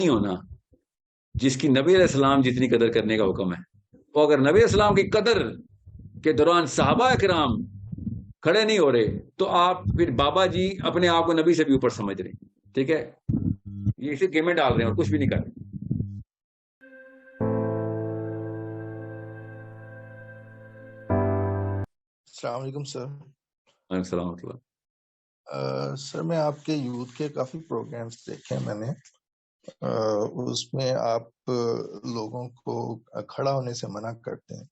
نہیں ہونا جس کی نبی علیہ السلام جتنی قدر کرنے کا حکم ہے. وہ اگر نبی علیہ السلام کی قدر کے دوران صحابہ کرام کھڑے نہیں ہو رہے تو آپ پھر بابا جی اپنے آپ کو نبی سے بھی اوپر سمجھ رہے. ٹھیک ہے, یہ صرف گیمیں ڈال رہے ہیں اور کچھ بھی نہیں کر رہے. السلام علیکم سر. وعلیکم السلام ورحمۃ اللہ. سر میں آپ کے یوتھ کے کافی پروگرامز دیکھے میں نے. اس میں آپ لوگوں کو کھڑا ہونے سے منع کرتے ہیں,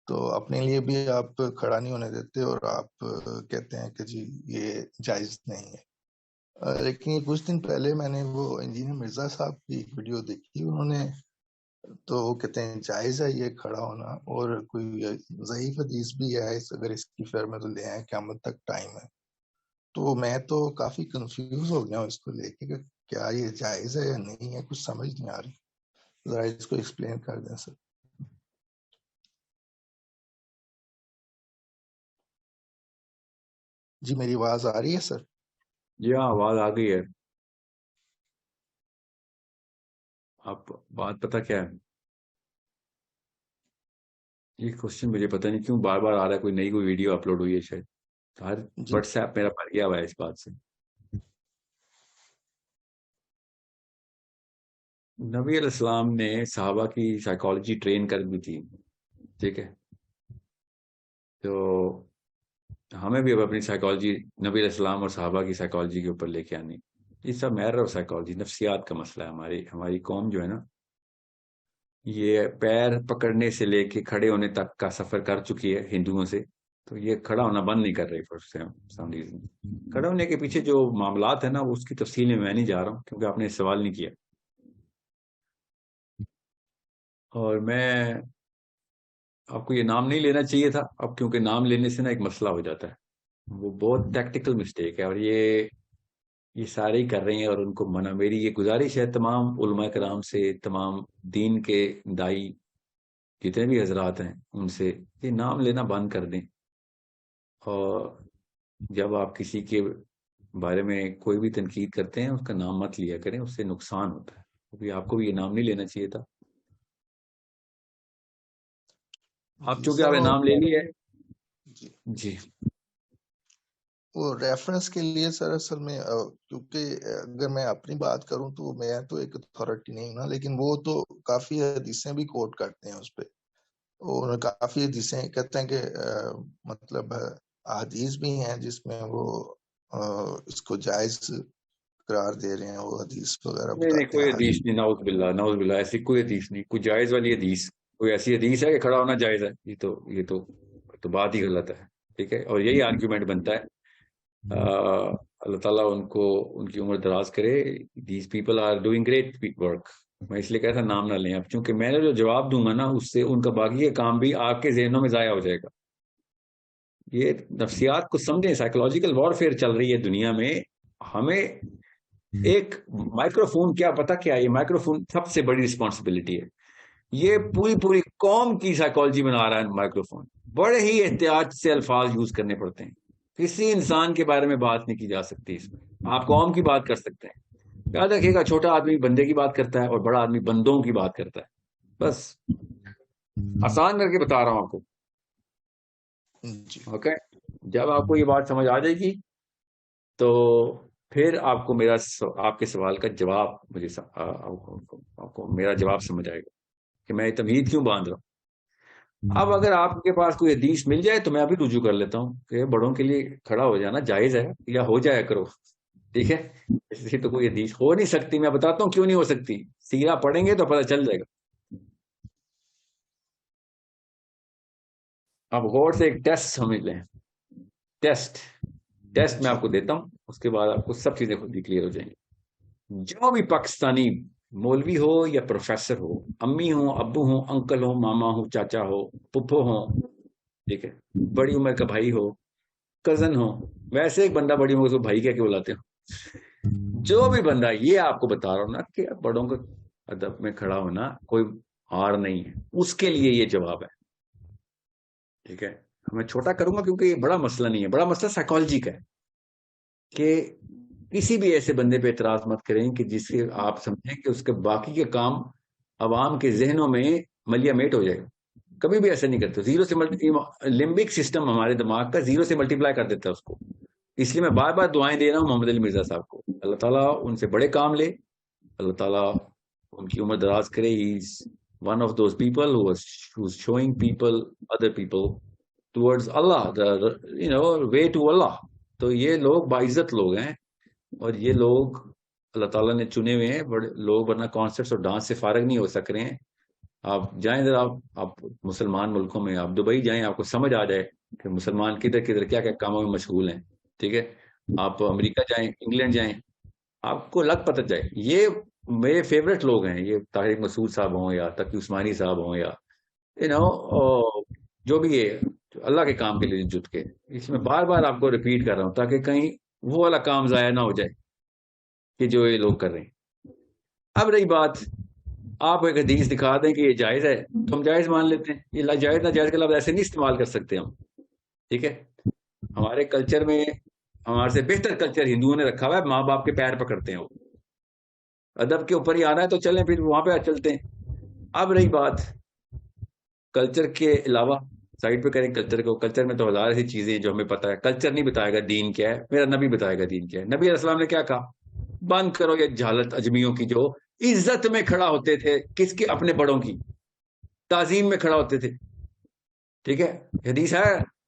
تو اپنے لیے بھی آپ کھڑا نہیں ہونے دیتے اور آپ کہتے ہیں کہ جی یہ جائز نہیں ہے. لیکن کچھ دن پہلے میں نے وہ انجینئر مرزا صاحب کی ایک ویڈیو دیکھی, انہوں نے تو وہ کہتے ہیں جائز ہے یہ کھڑا ہونا, اور کوئی ضعیف حدیث بھی ہے اگر اس کی فیر میں تو لے آئیں قیامت تک ٹائم ہے. تو میں تو کافی کنفیوز ہو گیا ہوں اس کو لے کے کہ کیا یہ جائز ہے یا نہیں ہے, کچھ سمجھ نہیں آ رہی, ذرا اس کو ایکسپلین کر دیں سر. جی میری آواز آ رہی ہے سر؟ جی ہاں, آواز آ گئی ہے. آپ بات پتہ کیا ہے, یہ کوشچن مجھے پتہ نہیں کیوں بار بار آ رہا ہے. کوئی ویڈیو اپلوڈ ہوئی ہے شاید, ہر جی واٹس ایپ میرا بھر گیا ہوا ہے اس بات سے. نبی علیہ السلام نے صحابہ کی سائیکالوجی ٹرین کر دی تھی. ٹھیک ہے, تو ہمیں بھی اب اپنی سائیکالوجی نبی علیہ السلام اور صحابہ کی سائیکالوجی کے اوپر لے کے آنی. یہ سب میرر اور سائیکالوجی نفسیات کا مسئلہ ہے. ہماری قوم جو ہے نا, یہ پیر پکڑنے سے لے کے کھڑے ہونے تک کا سفر کر چکی ہے ہندوؤں سے, تو یہ کھڑا ہونا بند نہیں کر رہی. کھڑا ہونے کے پیچھے جو معاملات ہیں نا, اس کی تفصیل میں نہیں جا رہا ہوں کیونکہ آپ نے سوال نہیں کیا. اور میں آپ کو یہ نام نہیں لینا چاہیے تھا اب, کیونکہ نام لینے سے نا ایک مسئلہ ہو جاتا ہے. وہ بہت ٹیکٹیکل مسٹیک ہے, اور یہ سارے ہی کر رہے ہیں, اور ان کو منع. میری یہ گزارش ہے تمام علماء کرام سے, تمام دین کے دائی جتنے بھی حضرات ہیں ان سے, یہ نام لینا بند کر دیں. اور جب آپ کسی کے بارے میں کوئی بھی تنقید کرتے ہیں اس کا نام مت لیا کریں, اس سے نقصان ہوتا ہے. کیونکہ آپ کو بھی یہ نام نہیں لینا چاہیے تھا. آپ جی چونکہ سر آپ نے نام لے لی ہے. جی جی وہ ریفرنس کے لیے سر, اصل میں کیونکہ اگر میں اپنی بات کروں تو میں تو ایک اتھارٹی نہیں نا, لیکن وہ تو کافی حدیثیں بھی کوٹ کرتے ہیں اس پہ, اور کافی حدیثیں کہتے ہیں کہ مطلب حدیث بھی ہیں جس میں وہ اس کو جائز قرار دے رہے ہیں, وہ حدیث وغیرہ نہیں, بتاتے کوئی ہیں. حدیث نہیں, نعوذ باللہ نعوذ باللہ, ایسی کوئی حدیث نہیں. کوئی جائز والی حدیث, کوئی ایسی حدیث ہے کہ کھڑا ہونا جائز ہے؟ یہ تو بات ہی غلط ہے. ٹھیک ہے, اور یہی آرگیومنٹ بنتا ہے. اللہ تعالیٰ ان کی عمر دراز کرے. These people are doing great work. میں اس لیے کہتا نام نہ لیں آپ, چونکہ میں نے جو جواب دوں گا نا اس سے ان کا باقی کام بھی آپ کے ذہنوں میں ضائع ہو جائے گا. یہ نفسیات کو سمجھیں, سائیکولوجیکل وارفیئر چل رہی ہے دنیا میں. ہمیں ایک مائکرو فون, کیا پتا کیا, یہ مائکرو فون سب سے بڑی رسپانسبلٹی ہے. یہ پوری قوم کی سائیکالوجی بنا رہا ہے مائکرو فون. بڑے ہی احتیاط سے الفاظ یوز کرنے پڑتے ہیں. کسی انسان کے بارے میں بات نہیں کی جا سکتی اس میں. آپ قوم کی بات کر سکتے ہیں. یاد رکھیے گا, چھوٹا آدمی بندے کی بات کرتا ہے اور بڑا آدمی بندوں کی بات کرتا ہے. بس آسان کر کے بتا رہا ہوں آپ کو. جی اوکے, جب آپ کو یہ بات سمجھ آ جائے گی تو پھر آپ کو آپ کے سوال کا جواب, آپ کو میرا جواب سمجھ آئے گا کہ میں یہ تمہید کیوں باندھ رہا ہوں. اب اگر آپ کے پاس کوئی حدیث مل جائے تو میں ابھی رجوع کر لیتا ہوں کہ بڑوں کے لیے کھڑا ہو جانا جائز ہے, یا ہو جایا کرو. ٹھیک ہے, اس لیے تو کوئی حدیث ہو نہیں سکتی. میں بتاتا ہوں کیوں نہیں ہو سکتی, سیرہ پڑھیں گے تو پتہ چل جائے گا. آپ غور سے ایک ٹیسٹ سمجھ لیں. ٹیسٹ میں جی آپ کو دیتا ہوں, اس کے بعد آپ کو سب چیزیں خود ہی کلیئر ہو جائیں گی. جو بھی پاکستانی مولوی ہو یا پروفیسر ہو, امی ہوں, ابو ہوں, انکل ہو, ماما ہو, چاچا ہو, پپھو ہوں, ٹھیک ہے, بڑی عمر کا بھائی ہو, کزن ہو. ویسے ایک بندہ بڑی عمر کو بھائی کہہ کے بلاتے ہو. جو بھی بندہ, یہ آپ کو بتا رہا ہوں نا کہ بڑوں کو ادب میں کھڑا ہونا کوئی ہار نہیں ہے, اس کے لیے یہ جواب ہے. ٹھیک ہے, میں چھوٹا کروں گا کیونکہ یہ بڑا مسئلہ نہیں ہے. بڑا مسئلہ سائیکالوجی کا ہے کہ کسی بھی ایسے بندے پہ اعتراض مت کریں کہ جس سے آپ سمجھیں کہ اس کے باقی کے کام عوام کے ذہنوں میں ملیا میٹ ہو جائے گا. کبھی بھی ایسا نہیں کرتے. زیرو سے لمبک سسٹم ہمارے دماغ کا زیرو سے ملٹیپلائی کر دیتا ہے اس کو. اس لیے میں بار بار دعائیں دے رہا ہوں محمد علی مرزا صاحب کو. اللہ تعالیٰ ان سے بڑے کام لے, اللہ تعالیٰ ان کی عمر دراز کرے. He is one of those people who's showing people, other people towards Allah, way to Allah. تو یہ لوگ باعزت لوگ ہیں, اور یہ لوگ اللہ تعالیٰ نے چنے ہوئے ہیں بڑے لوگ, ورنہ کانسرٹس اور ڈانس سے فارغ نہیں ہو سک رہے ہیں. آپ جائیں ذرا, آپ مسلمان ملکوں میں, آپ دبئی جائیں, آپ کو سمجھ آ جائے کہ مسلمان کدھر کدھر کیا کیا کاموں میں مشغول ہیں. ٹھیک ہے, آپ امریکہ جائیں, انگلینڈ جائیں, آپ کو لگ پتہ جائے. یہ میرے فیوریٹ لوگ ہیں, یہ طارق مسعود صاحب ہوں یا تقی عثمانی صاحب ہوں یا جو بھی ہے, اللہ کے کام کے لیے جت کے. اس میں بار بار آپ کو ریپیٹ کر رہا ہوں تاکہ کہیں وہ والا کام ضائع نہ ہو جائے کہ جو یہ لوگ کر رہے ہیں. اب رہی بات, آپ ایک حدیث دکھا دیں کہ یہ جائز ہے تو ہم جائز مان لیتے ہیں. یہ جائز ناجائز کا لفظ ایسے نہیں استعمال کر سکتے ہم. ٹھیک ہے, ہمارے کلچر میں ہمارے سے بہتر کلچر ہندوؤں نے رکھا ہوا ہے, ماں باپ کے پیر پکڑتے ہیں. وہ ادب کے اوپر ہی آنا ہے تو چلیں پھر وہاں پہ چلتے ہیں. اب رہی بات کلچر کے علاوہ, سائڈ پہ کریں کلچر کو. کلچر میں تو ہزار ایسی چیزیں جو ہمیں پتہ ہے. کلچر نہیں بتائے گا دین کیا ہے, میرا نبی بتائے گا دین کیا ہے. نبی علیہ السلام نے کیا کہا, بند کرو یہ جہالت اجمیوں کی جو عزت میں کھڑا ہوتے تھے. کس کے, اپنے بڑوں کی تعظیم میں کھڑا ہوتے تھے. ٹھیک ہے, حدیث ہے,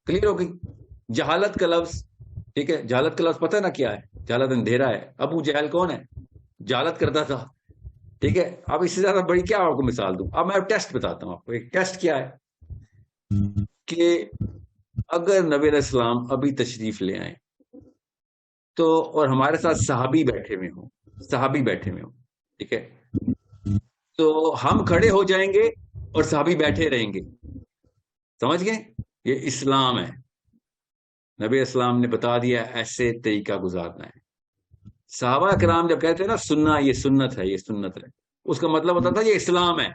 کلیئر ہوگی. جہالت کا لفظ, ٹھیک ہے, جہالت کا لفظ پتہ نا کیا ہے, جہالت اندھیرا ہے. ابو جہل کون ہے, جہالت کرتا تھا. ٹھیک ہے, اب اس سے زیادہ بڑی کیا آپ کو مثال دوں. اب میں ٹیسٹ بتاتا ہوں آپ کو. ایک ٹیسٹ کیا ہے کہ اگر نبی علیہ السلام ابھی تشریف لے آئیں تو, اور ہمارے ساتھ صحابی بیٹھے ہوئے ہوں, صحابی بیٹھے ہوئے ہوں, ٹھیک ہے, تو ہم کھڑے ہو جائیں گے اور صحابی بیٹھے رہیں گے. سمجھ گئے, یہ اسلام ہے. نبی اسلام نے بتا دیا ایسے طریقہ گزارنا ہے. صحابہ کرام جب کہتے ہیں نا سننا, یہ سنت ہے, یہ سنت ہے, اس کا مطلب ہوتا تھا یہ اسلام ہے.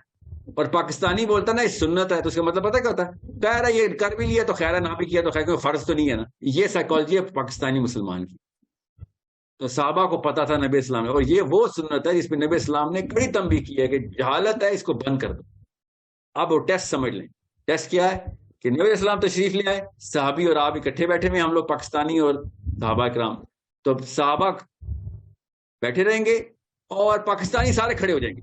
اور پاکستانی بولتا نا یہ سنت ہے, تو اس کا مطلب پتہ کیا ہوتا ہے, خیر ہے یہ کر بھی لیا تو خیر ہے, نہ بھی کیا تو خیر, کوئی فرض تو نہیں ہے نا. یہ سائیکالوجی ہے پاکستانی مسلمان کی. تو صحابہ کو پتا تھا نبی اسلام نے, اور یہ وہ سنت ہے جس پہ نبی اسلام نے کڑی تنبیہ کی ہے کہ جہالت ہے, اس کو بند کر دو. اب وہ ٹیسٹ سمجھ لیں. ٹیسٹ کیا ہے کہ نبی اسلام تشریف لے آئے, صحابی اور آپ اکٹھے بیٹھے ہوئے, ہم لوگ پاکستانی اور صحابہ کرام. تو صحابہ بیٹھے رہیں گے اور پاکستانی سارے کھڑے ہو جائیں گے.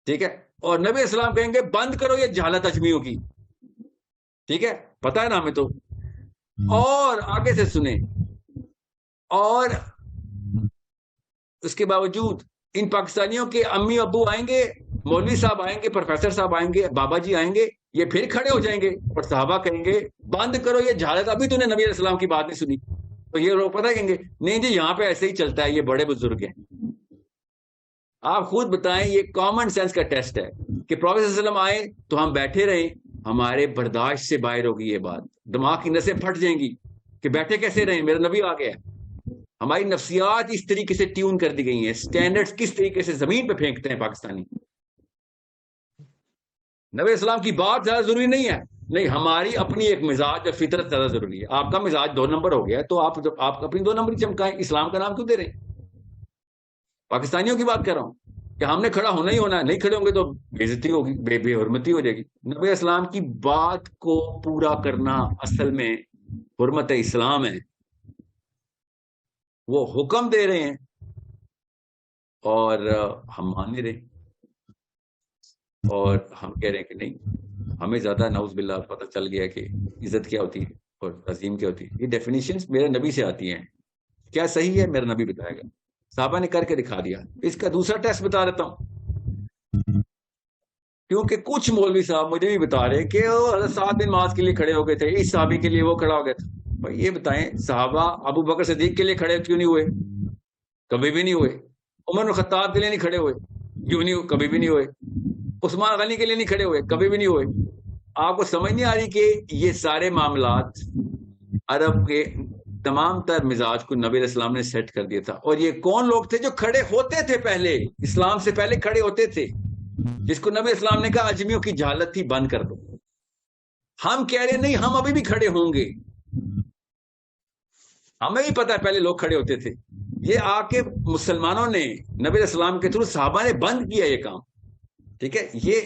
ٹھیک ہے, اور نبی اسلام کہیں گے بند کرو یہ جہالت اجمیوں کی. ٹھیک ہے, پتا ہے نا ہمیں تو. اور آگے سے سنیں, اور اس کے باوجود ان پاکستانیوں کے امی ابو آئیں گے, مولوی صاحب آئیں گے, پروفیسر صاحب آئیں گے, بابا جی آئیں گے, یہ پھر کھڑے ہو جائیں گے اور صحابہ کہیں گے بند کرو یہ جہالت, ابھی تو نے نبی علیہ السلام کی بات نہیں سنی. تو یہ لوگ پتہ کہیں گے نہیں جی یہاں پہ ایسے ہی چلتا ہے, یہ بڑے بزرگ ہیں. آپ خود بتائیں, یہ کامن سینس کا ٹیسٹ ہے کہ پروفیسر صلی اللہ علیہ وسلم آئے تو ہم بیٹھے رہیں, ہمارے برداشت سے باہر ہوگی یہ بات, دماغ کی نسیں پھٹ جائیں گی کہ بیٹھے کیسے رہیں, میرا نبی آ گیا. ہماری نفسیات اس طریقے سے ٹیون کر دی گئی ہیں, سٹینڈرڈز کس طریقے سے زمین پہ پھینکتے ہیں پاکستانی. نبی اسلام کی بات زیادہ ضروری نہیں ہے, نہیں, ہماری اپنی ایک مزاج اور فطرت زیادہ ضروری ہے. آپ کا مزاج 2 نمبر ہو گیا ہے, تو آپ اپنی 2 نمبر چمکائیں. اسلام کا نام کیوں دے رہے ہیں؟ پاکستانیوں کی بات کر رہا ہوں کہ ہم نے کھڑا ہونا ہی ہونا ہے, نہیں کھڑے ہوں گے تو بے عزتی ہوگی, بے حرمتی ہو جائے گی. نبی اسلام کی بات کو پورا کرنا اصل میں حرمت اسلام ہے. وہ حکم دے رہے ہیں اور ہم مان نہیں رہے, اور ہم کہہ رہے ہیں کہ نہیں, ہمیں زیادہ نعوذ باللہ پتہ چل گیا کہ عزت کیا ہوتی ہے اور تعظیم کیا ہوتی ہے. یہ ڈیفینیشنز میرے نبی سے آتی ہیں. کیا صحیح ہے میرا نبی بتائے گا, صحابہ نے کر کے دکھا دیا. اس کا دوسرا ٹیسٹ بتا دیتا ہوں, کیونکہ کچھ مولوی صاحب مجھے بھی بتا رہے کہ حضرت سعد بن معاذ کے لیے کھڑے ہو گئے تھے, اس صحابی کے لیے وہ کھڑا ہو گیا تھا. بھائی یہ بتائیں, صحابہ ابو بکر صدیق کے لیے کھڑے کیوں نہیں ہوئے؟ کبھی بھی نہیں ہوئے. عمر بن خطاب کے لیے نہیں کھڑے ہوئے, کیوں نہیں, کبھی بھی نہیں ہوئے. عثمان غنی کے لیے نہیں کھڑے ہوئے, کبھی بھی نہیں ہوئے. آپ کو سمجھ نہیں آ رہی کہ یہ سارے معاملات عرب کے تمام تر مزاج کو نبی علیہ السلام نے سیٹ کر دیا تھا. اور یہ کون لوگ تھے جو کھڑے ہوتے تھے پہلے, اسلام سے پہلے کھڑے ہوتے تھے, جس کو نبی اسلام نے کہا اجمیوں کی جہالت تھی, بند کر دو. ہم کہہ رہے نہیں, ہم ابھی بھی کھڑے ہوں گے. ہمیں بھی پتا ہے پہلے لوگ کھڑے ہوتے تھے. یہ آ کے مسلمانوں نے نبی علیہ السلام کے تھرو صحابہ نے بند کیا یہ کام. ٹھیک ہے, یہ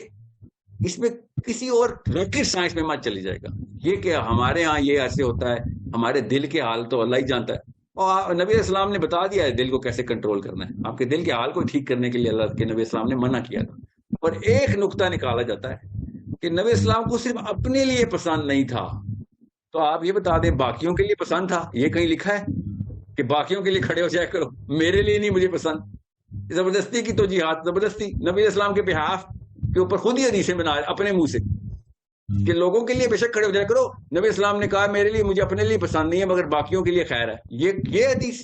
اس میں کسی اور راکٹ سائنس میں مت چلی جائے گا. یہ کہ ہمارے ہاں یہ ایسے ہوتا ہے, ہمارے دل کے حال تو اللہ ہی جانتا ہے, اور نبی علیہ السلام نے بتا دیا ہے دل کو کیسے کنٹرول کرنا ہے. آپ کے دل کے حال کو ٹھیک کرنے کے لیے اللہ کے نبی علیہ السلام نے منع کیا تھا. اور ایک نقطہ نکالا جاتا ہے کہ نبی علیہ السلام کو صرف اپنے لیے پسند نہیں تھا, تو آپ یہ بتا دیں باقیوں کے لیے پسند تھا؟ یہ کہیں لکھا ہے کہ باقیوں کے لیے کھڑے ہو جائے کرو, میرے لیے نہیں مجھے پسند. زبردستی کی تو جہاد, زبردستی نبی علیہ السلام کے بحاف کے اوپر خود ہی حدیثیں بنا اپنے منہ سے کہ لوگوں کے لیے بے شک کھڑے ہو جائے کرو, نبی اسلام نے کہا میرے لیے, مجھے اپنے لیے پسند نہیں ہے مگر باقیوں کے لیے خیر ہے. یہ حدیث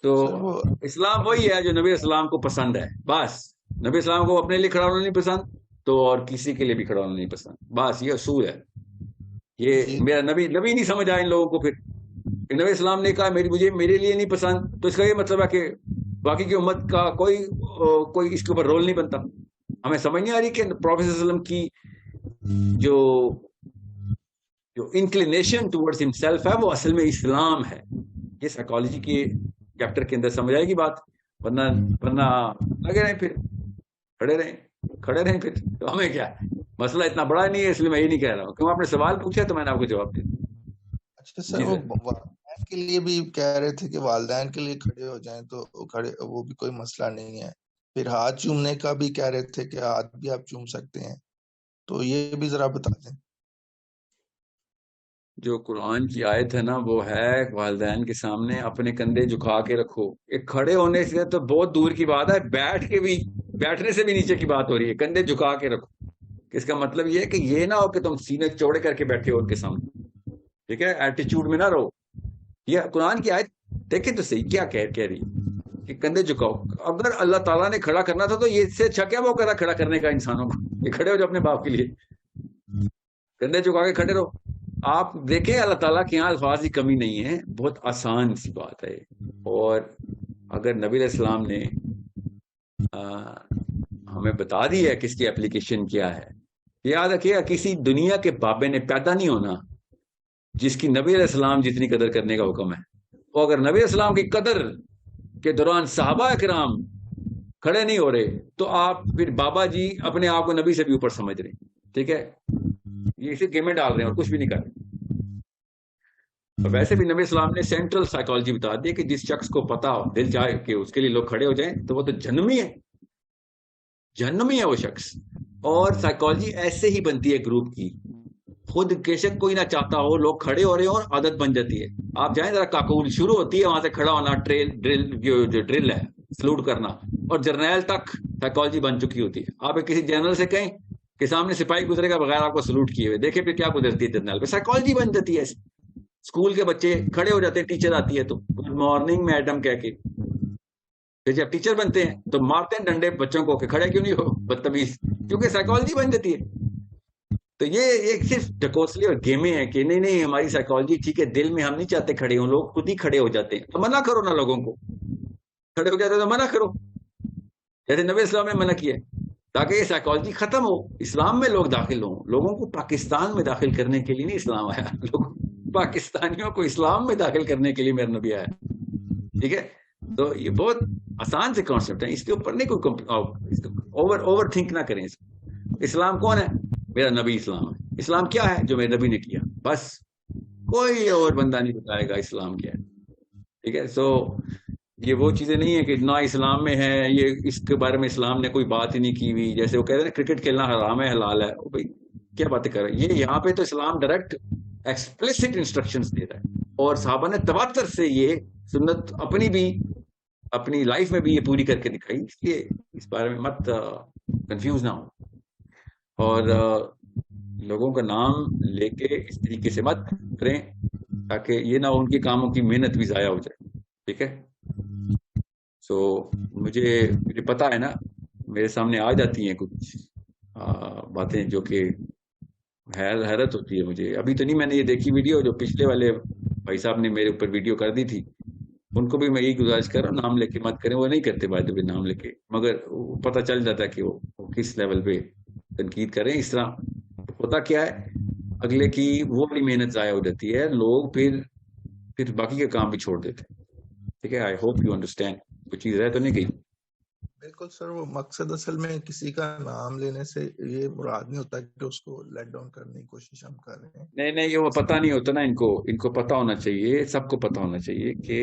تو سر وہ اسلام وہی ہے جو نبی اسلام کو پسند ہے. بس نبی اسلام کو اپنے لیے کھڑا ہونا نہیں پسند تو اور کسی کے لیے بھی کھڑا ہونا نہیں پسند. بس یہ اصول ہے. یہ جی میرا نبی نہیں سمجھ آیا ان لوگوں کو. پھر نبی اسلام نے کہا مجھے میرے لیے نہیں پسند, تو اس کا یہ مطلب ہے کہ باقی کی امت کا کوئی اس کے اوپر رول نہیں بنتا. ہمیں سمجھ نہیں آ رہی کہ پروفیسر صلی اللہ علیہ وسلم کی جو انکلینیشن ٹورڈز ہمسیلف ہے وہ اصل میں اسلام ہے. یہ سائیکالوجی کے چیپٹر کے اندر سمجھ آئے گی بات, ورنہ لگے رہیں پھر کھڑے رہیں پھر تو ہمیں کیا, مسئلہ اتنا بڑا نہیں ہے, اس لیے میں یہ نہیں کہہ رہا ہوں. کیوں آپ نے سوال پوچھا تو میں نے آپ کو جواب دیا. اچھا سر, وہ والدین کے لیے بھی کہہ رہے تھے کہ والدین کے لیے کھڑے ہو جائیں تو وہ بھی کوئی مسئلہ نہیں ہے. پھر ہاتھ چومنے کا بھی کہہ رہے تھے کہ ہاتھ بھی آپ چوم سکتے ہیں, تو یہ بھی ذرا بتا دیں. جو قرآن کی آیت ہے نا وہ ہے والدین کے سامنے اپنے کندھے جھکا کے رکھو. ایک کھڑے ہونے سے تو بہت دور کی بات ہے, بیٹھنے سے بھی نیچے کی بات ہو رہی ہے. کندھے جھکا کے رکھو, اس کا مطلب یہ ہے کہ یہ نہ ہو کہ تم سینے چوڑے کر کے بیٹھے ہو ان کے سامنے. ٹھیک ہے, ایٹیچیوڈ میں نہ رہو. یہ قرآن کی آیت دیکھیں تو صحیح کیا کہہ رہی کہ کندھے جھکاؤ. اگر اللہ تعالیٰ نے کھڑا کرنا تھا تو یہ سے اچھا کیا وہ کرا کھڑا کرنے کا انسانوں کو. یہ کھڑے ہو جو اپنے باپ کے لیے, کندھے جھکا کے کھڑے رہو. آپ دیکھیں اللہ تعالیٰ کے یہاں الفاظ کی کمی نہیں ہے, بہت آسان سی بات ہے. اور اگر نبی علیہ السلام نے ہمیں بتا دی ہے کہ اس کی اپلیکیشن کیا ہے, یاد رکھیے کسی دنیا کے بابے نے پیدا نہیں ہونا جس کی نبی علیہ السلام جتنی قدر کرنے کا حکم ہے. وہ اگر نبی علیہ السلام کی قدر کے دوران صحابہ کرام کھڑے نہیں ہو رہے تو آپ پھر بابا جی اپنے آپ کو نبی سے بھی اوپر سمجھ رہے ہیں. ٹھیک ہے, یہ اسے گیمیں ڈال رہے ہیں اور کچھ بھی نہیں کر رہے. اور ویسے بھی نبی اسلام نے سینٹرل سائیکالوجی بتا دی کہ جس شخص کو پتا ہو, دل چاہے کہ اس کے لیے لوگ کھڑے ہو جائیں تو وہ تو جہنمی ہے وہ شخص. اور سائیکالوجی ایسے ہی بنتی ہے گروپ کی, خود بے شک کوئی نہ چاہتا ہو لوگ کھڑے ہو رہے ہوں اور عادت بن جاتی ہے. آپ جائیں ذرا کاکول شروع ہوتی ہے وہاں سے کھڑا ہونا, جو ڈرل ہے سلوٹ کرنا, اور جرنیل تک سائیکالوجی بن چکی ہوتی ہے. آپ کسی جنرل سے کہیں کہ سامنے سپاہی گزرے گا بغیر آپ کو سلوٹ کیے ہوئے, دیکھیں پھر کیا گزرتی ہے جرنیل پہ. سائیکالوجی بن جاتی ہے. اسکول کے بچے کھڑے ہو جاتے ہیں, ٹیچر آتی ہے تو گڈ مارننگ میڈم کہہ کے, پھر جب ٹیچر بنتے ہیں تو مارتے ہیں ڈنڈے بچوں کو کہ کھڑے کیوں نہیں ہو بدتمیز, کیونکہ سائیکالوجی بن جاتی ہے. تو یہ ایک صرف ڈکوسلی اور گیمیں ہیں کہ نہیں ہماری سائیکالوجی ٹھیک ہے, دل میں ہم نہیں چاہتے کھڑے ہوں, لوگ خود ہی کھڑے ہو جاتے ہیں. تو منع کرو نا لوگوں کو, کھڑے ہو جاتے تو منع کرو جیسے نبی اسلام نے منع کیا, تاکہ یہ سائیکالوجی ختم ہو, اسلام میں لوگ داخل ہوں. لوگوں کو پاکستان میں داخل کرنے کے لیے نہیں اسلام آیا, لوگ پاکستانیوں کو اسلام میں داخل کرنے کے لیے میرا نبی آیا. ٹھیک ہے, تو یہ بہت آسان سے کانسیپٹ ہے, اس کے اوپر نہیں کوئی اوور تھنک نہ کریں. اسلام کون ہے؟ میرا نبی اسلام ہے. اسلام کیا ہے؟ جو میرے نبی نے کیا, بس کوئی اور بندہ نہیں بتائے گا اسلام کیا ہے. ٹھیک ہے, سو یہ وہ چیزیں نہیں ہیں کہ نہ اسلام میں ہے, یہ اس کے بارے میں اسلام نے کوئی بات ہی نہیں کی ہوئی. جیسے وہ کہتے ہیں کرکٹ کھیلنا حرام ہے حلال ہے, بھائی کیا باتیں کر رہے ہیں. یہ یہاں پہ تو اسلام ڈائریکٹ ایکسپلسٹ انسٹرکشنز دے رہا ہے, اور صحابہ نے تواتر سے یہ سنت اپنی لائف میں بھی یہ پوری کر کے دکھائی. اس لیے اس بارے میں مت کنفیوز نہ ہو, اور لوگوں کا نام لے کے اس طریقے سے مت کریں تاکہ یہ نہ ان کے کاموں کی محنت بھی ضائع ہو جائے. ٹھیک ہے, سو مجھے پتا ہے نا, میرے سامنے آ جاتی ہیں کچھ باتیں جو کہ حیرت ہوتی ہے مجھے. ابھی تو نہیں میں نے یہ دیکھی ویڈیو, جو پچھلے والے بھائی صاحب نے میرے اوپر ویڈیو کر دی تھی, ان کو بھی میں یہی گزارش کر رہا ہوں نام لے کے مت کریں. وہ نہیں کرتے بات بھی نام لے کے, مگر پتہ چل جاتا ہے کہ وہ کس لیول پہ تنقید کریں. اس طرح ہوتا کیا ہے, اگلے کی وہ بڑی محنت ضائع ہو جاتی ہے. لوگ پھر پھر باقی کے کام بھی چھوڑ دیتے. ٹھیک ہے, آئی ہوپ یو انڈرسٹینڈ. کوئی چیز رہ تو نہیں گئی؟ بالکل سر, وہ مقصد اصل میں کسی کا نام لینے سے یہ مراد نہیں ہوتا کہ اس کو لیٹ ڈاؤن کرنے کی کوشش ہم کر رہے ہیں. نہیں, یہ وہ پتہ نہیں ہوتا نا ان کو پتہ ہونا چاہیے, سب کو پتہ ہونا چاہیے کہ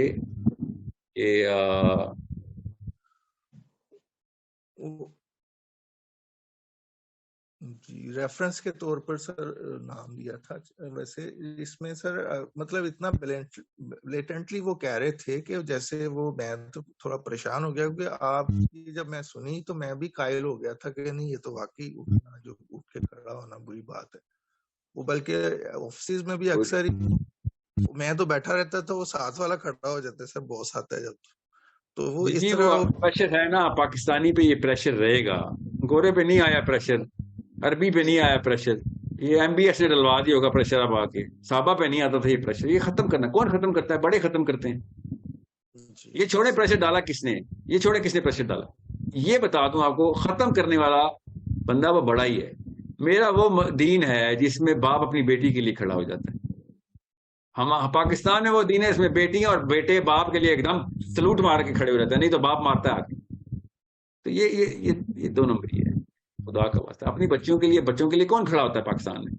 جی ریفرنس کے طور پر سر نام لیا تھا. ویسے اس میں سر مطلب اتنا بلیٹنٹلی وہ کہہ رہے تھے کہ جیسے وہ, میں تو تھوڑا پریشان ہو گیا کیونکہ آپ کی جب میں سنی تو میں بھی قائل ہو گیا تھا کہ نہیں یہ تو واقعی اٹھنا, جو اٹھ کے کھڑا ہونا بری بات ہے. وہ بلکہ آفسز میں بھی اکثر میں تو بیٹھا رہتا تھا, وہ ساتھ والا کھڑا ہو جاتا ہے سر, باس آتا ہے جب, تو وہ اس طرح پریشر ہے نا پاکستانی پہ, یہ پریشر رہے گا. گورے پہ نہیں آیا پریشر, عربی پہ نہیں آیا پریشر, یہ ایم بی ایس نے ڈلوا دیا ہوگا پریشر. اب آ کے صحابہ پہ نہیں آتا تھا یہ پریشر. یہ ختم کرنا کون ختم کرتا ہے؟ بڑے ختم کرتے ہیں. یہ چھوڑے پریشر ڈالا کس نے, یہ چھوڑے کس نے پریشر ڈالا؟ یہ بتا دوں آپ کو, ختم کرنے والا بندہ وہ بڑا ہی ہے. میرا وہ دین ہے جس میں باپ اپنی بیٹی کے لیے کھڑا ہو جاتا ہے. ہم پاکستان میں وہ دین ہے اس میں بیٹیاں اور بیٹے باپ کے لیے ایک دم سلوٹ مار کے کھڑے ہو جاتے ہیں, نہیں تو باپ مارتا ہے آگے. تو یہ دو نمبری ہے. خدا کا واسطہ اپنی بچوں کے لیے کون کھڑا ہوتا ہے پاکستان میں؟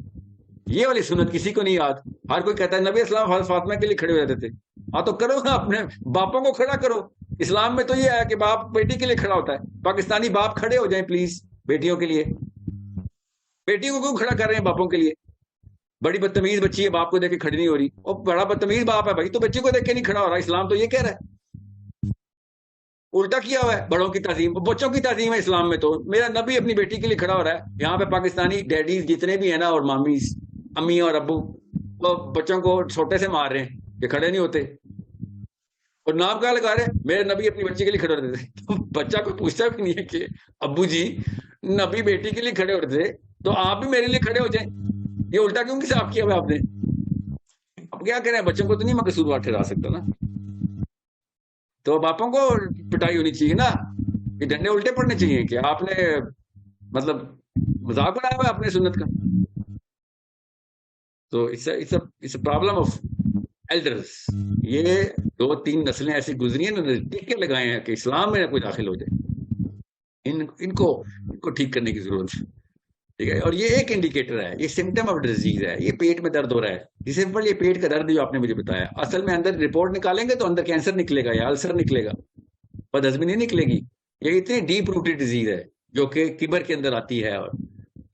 یہ والی سنت کسی کو نہیں یاد. ہر کوئی کہتا ہے نبی اسلام حضرت فاطمہ کے لیے کھڑے ہو جاتے تھے. ہاں تو کرو نا, اپنے باپوں کو کھڑا کرو. اسلام میں تو یہ ہے کہ باپ بیٹی کے لیے کھڑا ہوتا ہے. پاکستانی باپ کھڑے ہو جائیں پلیز بیٹیوں کے لیے. بیٹیوں کو کیوں کھڑا کر رہے ہیں باپوں کے لیے؟ بڑی بدتمیز بچی ہے, باپ کو دیکھ کے کھڑی نہیں ہو رہی. اور بڑا بدتمیز باپ ہے بھائی, تو بچی کو دیکھ کے نہیں کھڑا ہو رہا. اسلام تو یہ کہہ رہا ہے, الٹا کیا ہوا ہے. بڑوں کی تعظیم, بچوں کی تعظیم ہے اسلام میں. تو میرا نبی اپنی بیٹی کے لیے کھڑا ہو رہا ہے. یہاں پہ پاکستانی ڈیڈیز جتنے بھی ہیں نا, اور مامیز, امی اور ابو, وہ بچوں کو چھوٹے سے مار رہے ہیں, یہ کھڑے نہیں ہوتے. اور نام کیا لگا رہے ہیں, میرے نبی اپنی بچی کے لیے کھڑے ہوتے تھے. بچہ کو پوچھتا بھی نہیں ہے کہ ابو جی نبی بیٹی کے لیے کھڑے ہوتے تھے تو آپ بھی میرے لیے کھڑے ہو جائیں. یہ الٹا کیوں صاف کیا ہوا آپ نے؟ اب کیا کریں, بچوں کو تو نہیں مقصود ٹھہرا سکتا نا. تو باپوں کو پٹائی ہونی چاہیے نا, یہ ڈنڈے الٹے پڑنے چاہیے کہ آپ نے مطلب مذاق بنایا ہوا اپنے سنت کا. تو it's a problem of elders. یہ 2-3 نسلیں ایسی گزری ہیں نا, ٹیکے لگائے ہیں کہ اسلام میں نہ کوئی داخل ہو جائے. ان کو ٹھیک کرنے کی ضرورت ہے. ٹھیک ہے, اور یہ ایک انڈیکیٹر ہے, یہ سمٹم آف ڈیزیز ہے. یہ پیٹ میں درد ہو رہا ہے, یہ سمپل یہ پیٹ کا درد جو آپ نے مجھے بتایا, اصل میں اندر رپورٹ نکالیں گے تو اندر کینسر نکلے گا یا السر نکلے گا, بد ہضمی نہیں نکلے گی. یہ اتنی ڈیپ روٹیڈ ڈیزیز ہے جو کہ کبر کے اندر آتی ہے. اور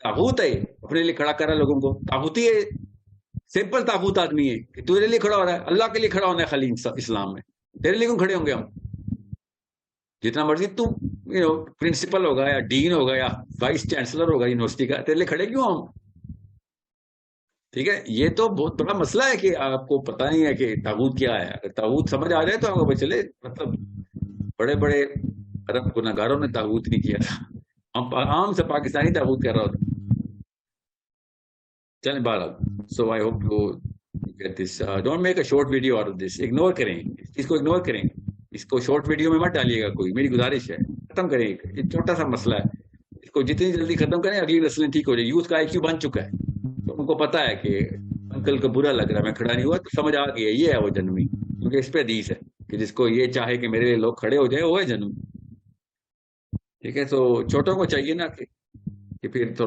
طاغوت ہے, اپنے لیے کھڑا کر رہا ہے لوگوں کو. طاغوتی ہے, سمپل طاغوت آدمی ہے کہ تیرے لیے کھڑا ہو رہا ہے. اللہ کے لیے کھڑا ہونا ہے خالی اسلام میں. تیرے لیے کیوں کھڑے ہوں گے ہم؟ جتنا مرضی تو پرنسپل ہوگا یا ڈین ہوگا یا وائس چانسلر ہوگا یونیورسٹی کا, تیرے لیے کھڑے کیوں ہم؟ ٹھیک ہے, یہ تو بہت بڑا مسئلہ ہے کہ آپ کو پتہ نہیں ہے کہ طاغوت کیا ہے. اگر طاغوت سمجھ آ جائے تو آپ کو چلے, مطلب بڑے بڑے عرب گناہگاروں نے طاغوت نہیں کیا تھا, ہم عام سے پاکستانی طاغوت کر رہا ہوتا. چلیں بہرحال, so I hope you get this. Don't make a short video out of this. Ignore کریں اس کو, اگنور کریں اس کو. شارٹ ویڈیو میں مت ڈالیے گا کوئی, میری گزارش ہے. ختم کریں, یہ چھوٹا سا مسئلہ ہے, اس کو جتنی جلدی ختم کریں اگلی نسلیں ٹھیک ہو جائے. یوتھ کا آئی کیو بن چکا ہے, تو ان کو پتا ہے کہ انکل کو برا لگ رہا ہے میں کھڑا نہیں ہوا, تو سمجھ آ گیا یہ ہے وہ جنمی. کیونکہ اس پہ حدیث ہے کہ جس کو یہ چاہے کہ میرے لیے لوگ کھڑے ہو جائے وہ ہے جنمی. ٹھیک ہے, تو چھوٹوں کو چاہیے نا کہ پھر تھوڑا